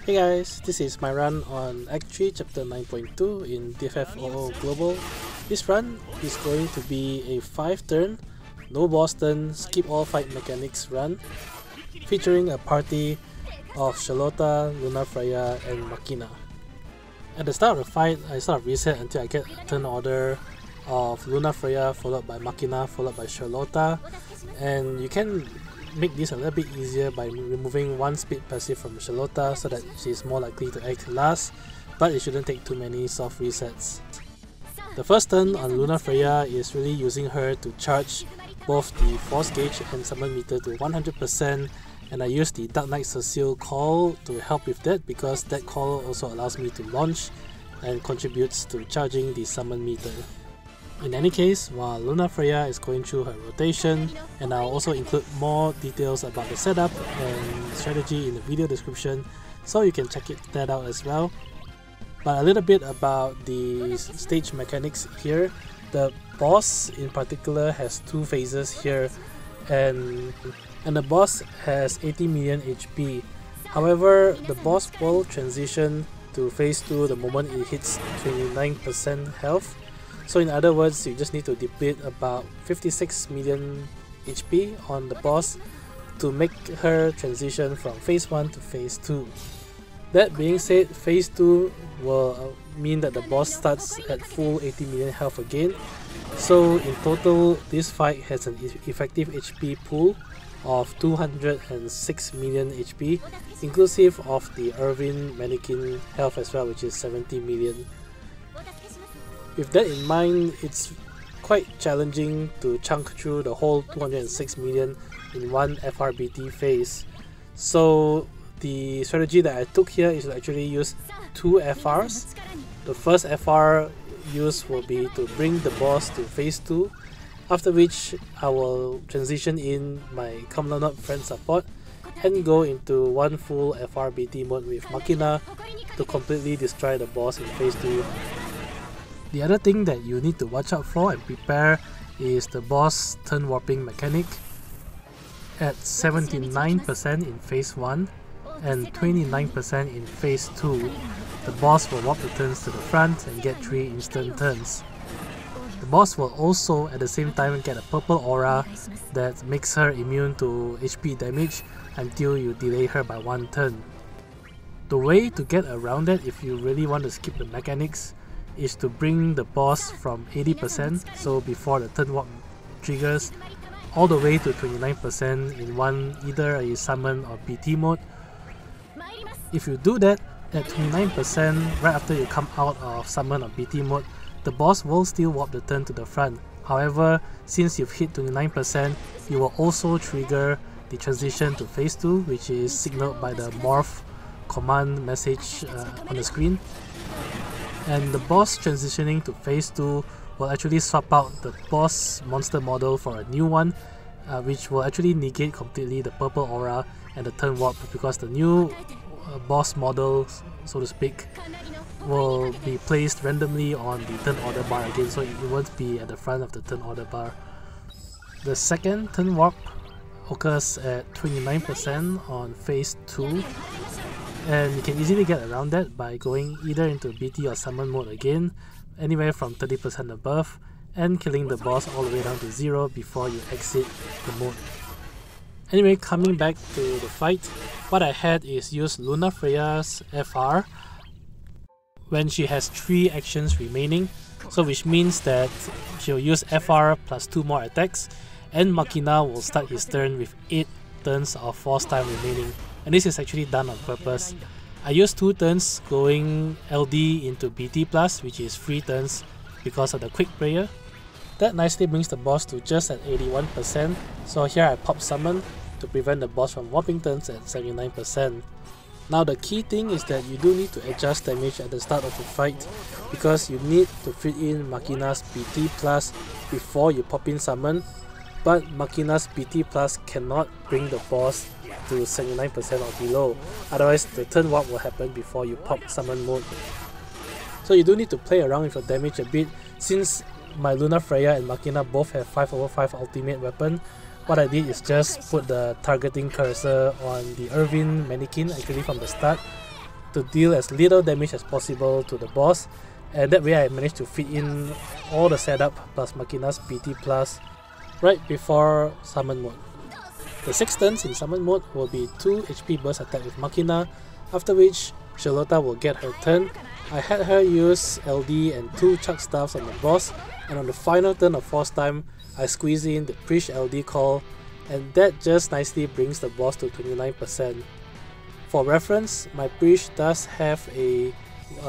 Hey guys, this is my run on Act 3 Chapter 9.2 in DFFOO Global. This run is going to be a 5-turn, no boss turn, skip all fight mechanics run, featuring a party of Sherlotta, Luna Freya and Machina. At the start of the fight, I sort of reset until I get a turn order of Luna Freya followed by Machina followed by Sherlotta, and you can make this a little bit easier by removing one speed passive from Sherlotta so that she is more likely to act last, but it shouldn't take too many soft resets. The first turn on Luna Freya is really using her to charge both the force gauge and summon meter to 100%, and I use the Dark Knight Cecile call to help with that because that call also allows me to launch and contributes to charging the summon meter. In any case, while Luna Freya is going through her rotation, and I'll also include more details about the setup and strategy in the video description, so you can check that out as well. But a little bit about the stage mechanics here. The boss in particular has two phases here, and the boss has 80 million HP. However, the boss will transition to phase 2 the moment it hits 29% health. So in other words, you just need to deplete about 56 million HP on the boss to make her transition from phase 1 to phase 2. That being said, phase 2 will mean that the boss starts at full 80 million health again. So in total, this fight has an effective HP pool of 206 million HP, inclusive of the Irvin mannequin health as well, which is 70 million. With that in mind, it's quite challenging to chunk through the whole 206 million in one FRBT phase. So the strategy that I took here is to actually use two FRs. The first FR use will be to bring the boss to phase 2, after which I will transition in my Kamlanot friend support and go into one full FRBT mode with Machina to completely destroy the boss in phase 2. The other thing that you need to watch out for and prepare is the boss turn warping mechanic. At 79% in phase 1 and 29% in phase 2, the boss will warp the turns to the front and get 3 instant turns. The boss will also at the same time get a purple aura that makes her immune to HP damage until you delay her by 1 turn. The way to get around that if you really want to skip the mechanics is to bring the boss from 80%, so before the turn warp triggers, all the way to 29% in one either a summon or BT mode. If you do that at 29% right after you come out of summon or BT mode, the boss will still warp the turn to the front. However, since you've hit 29%, you will also trigger the transition to phase 2, which is signaled by the morph command message on the screen. And the boss transitioning to phase 2 will actually swap out the boss monster model for a new one, which will actually negate completely the purple aura and the turn warp, because the new boss model, so to speak, will be placed randomly on the turn order bar again, so it won't be at the front of the turn order bar. The second turn warp occurs at 29% on phase 2. And you can easily get around that by going either into BT or summon mode again, anywhere from 30% above, and killing the boss all the way down to 0 before you exit the mode. Anyway, coming back to the fight, what I had is use Luna Freya's FR when she has 3 actions remaining, so which means that she'll use FR plus 2 more attacks, and Machina will start his turn with 8 turns of force time remaining. And this is actually done on purpose. I used 2 turns going LD into BT+, which is 3 turns because of the quick prayer. That nicely brings the boss to just at 81%, so here I pop summon to prevent the boss from warping turns at 79%. Now the key thing is that you do need to adjust damage at the start of the fight, because you need to fit in Machina's BT+ before you pop in summon, but Machina's BT+ cannot bring the boss to 79% or below, otherwise the turn warp will happen before you pop summon mode. So you do need to play around with your damage a bit. Since my Luna Freya and Machina both have 5/5 ultimate weapon, what I did is just put the targeting cursor on the Irvin mannequin actually from the start, to deal as little damage as possible to the boss, and that way I managed to fit in all the setup plus Machina's BT Plus right before summon mode. The 6 turns in summon mode will be 2 HP burst attack with Machina, after which Sherlotta will get her turn. I had her use LD and 2 chuck staffs on the boss, and on the final turn of force time, I squeeze in the Prishe LD call, and that just nicely brings the boss to 29%. For reference, my Prishe does have a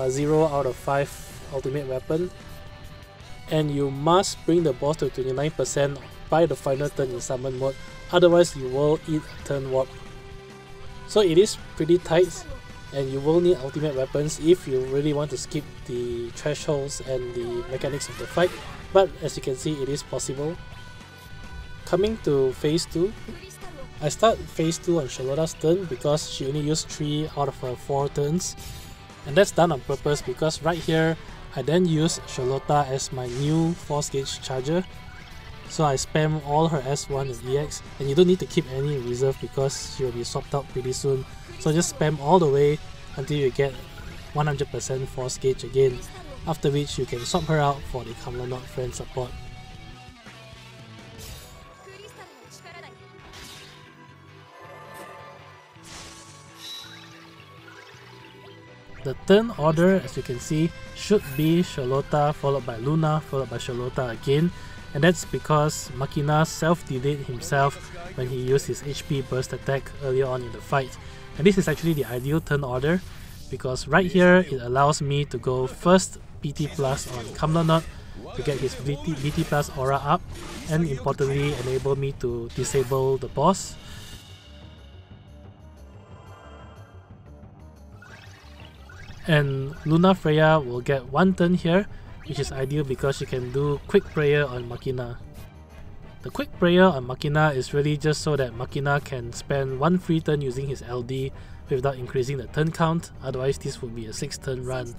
0 out of 5 ultimate weapon, and you must bring the boss to 29% by the final turn in summon mode, otherwise you will eat a turn warp. So it is pretty tight, and you will need ultimate weapons if you really want to skip the thresholds and the mechanics of the fight, but as you can see, it is possible. Coming to phase 2, I start phase 2 on Sherlotta's turn because she only used 3 out of her 4 turns, and that's done on purpose because right here I then use Sherlotta as my new force gauge charger. So I spam all her S1 and EX, and you don't need to keep any in reserve because she will be swapped out pretty soon. So just spam all the way until you get 100% force gauge again, after which you can swap her out for the Kamlanot friend support. The turn order, as you can see, should be Sherlotta followed by Luna followed by Sherlotta again, and that's because Machina self-delayed himself when he used his HP burst attack earlier on in the fight. And this is actually the ideal turn order because right here it allows me to go first BT Plus on Kamlanot to get his BT Plus aura up, and importantly enable me to disable the boss. And Luna Freya will get 1 turn here, which is ideal because she can do quick prayer on Machina. The quick prayer on Machina is really just so that Machina can spend 1 free turn using his LD without increasing the turn count, otherwise this would be a 6 turn run.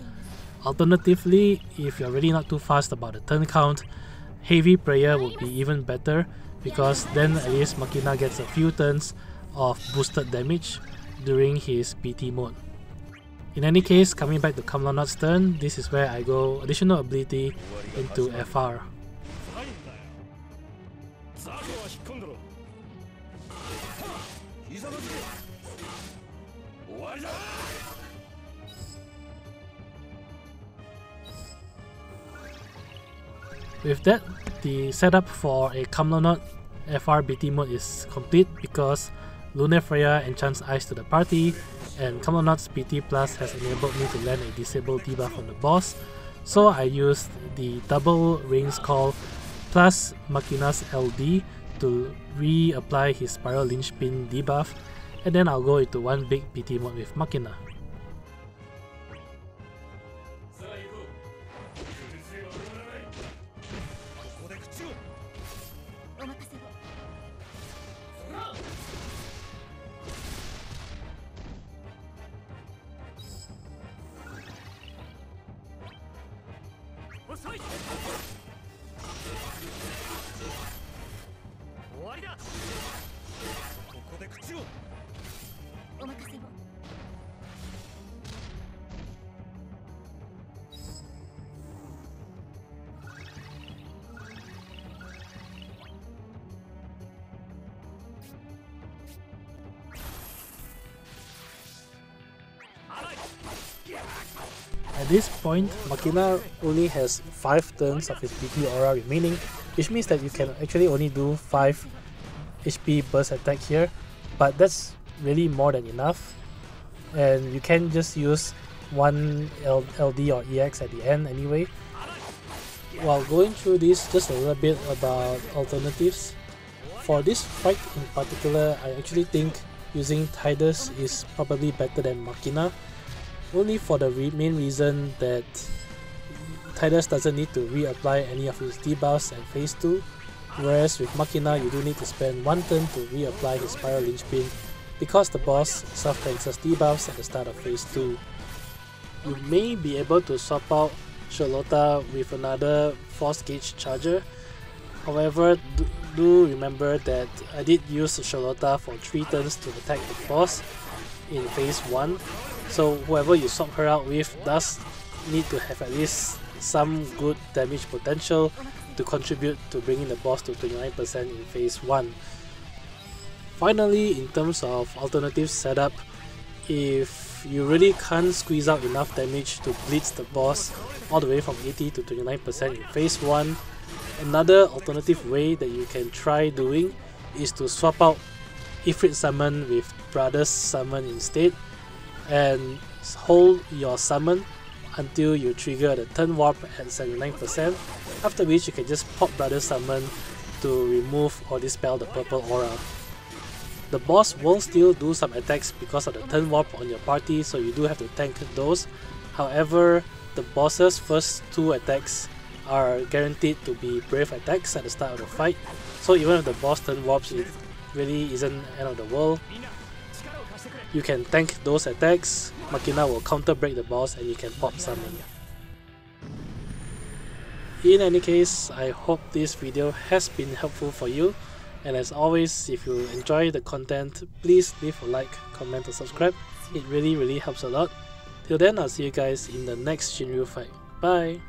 Alternatively, if you're really not too fast about the turn count, heavy prayer would be even better because then at least Machina gets a few turns of boosted damage during his BT mode. In any case, coming back to Kamlanot's turn, this is where I go additional ability into FR. With that, the setup for a Kamlanot FR BT mode is complete because Luna Freya enchants Ice to the party, and Kamlanot's BT Plus has enabled me to land a disable debuff on the boss, so I used the double Rain's Call plus Machina's LD to reapply his Spiral Linchpin debuff, and then I'll go into one big BT mode with Machina. At this point, Machina only has 5 turns of his BT aura remaining, which means that you can actually only do 5 HP burst attack here, but that's really more than enough, and you can just use one LD or EX at the end anyway. While going through this, just a little bit about alternatives. For this fight in particular, I actually think using Tidus is probably better than Machina, only for the main reason that Tidus doesn't need to reapply any of his debuffs at phase 2, whereas with Machina you do need to spend 1 turn to reapply his Spiral Linchpin because the boss self-cancels debuffs at the start of phase 2. You may be able to swap out Sherlotta with another Force Gauge Charger, however do remember that I did use Sherlotta for 3 turns to attack the boss in phase 1, so whoever you swap her out with does need to have at least some good damage potential to contribute to bringing the boss to 29% in phase 1. Finally, in terms of alternative setup, if you really can't squeeze out enough damage to blitz the boss all the way from 80 to 29% in phase 1, another alternative way that you can try doing is to swap out Ifrit Summon with Brothers Summon instead, and hold your summon until you trigger the turn warp at 79%, after which you can just pop Brothers Summon to remove or dispel the purple aura. The boss will still do some attacks because of the turn warp on your party, so you do have to tank those. However, the boss's first 2 attacks are guaranteed to be brave attacks at the start of the fight, so even if the boss turn warps, it really isn't the end of the world. You can tank those attacks, Machina will counter break the boss, and you can pop summon. In any case, I hope this video has been helpful for you, and as always, if you enjoy the content, please leave a like, comment or subscribe. It really helps a lot. Till then, I'll see you guys in the next Shinryu fight. Bye!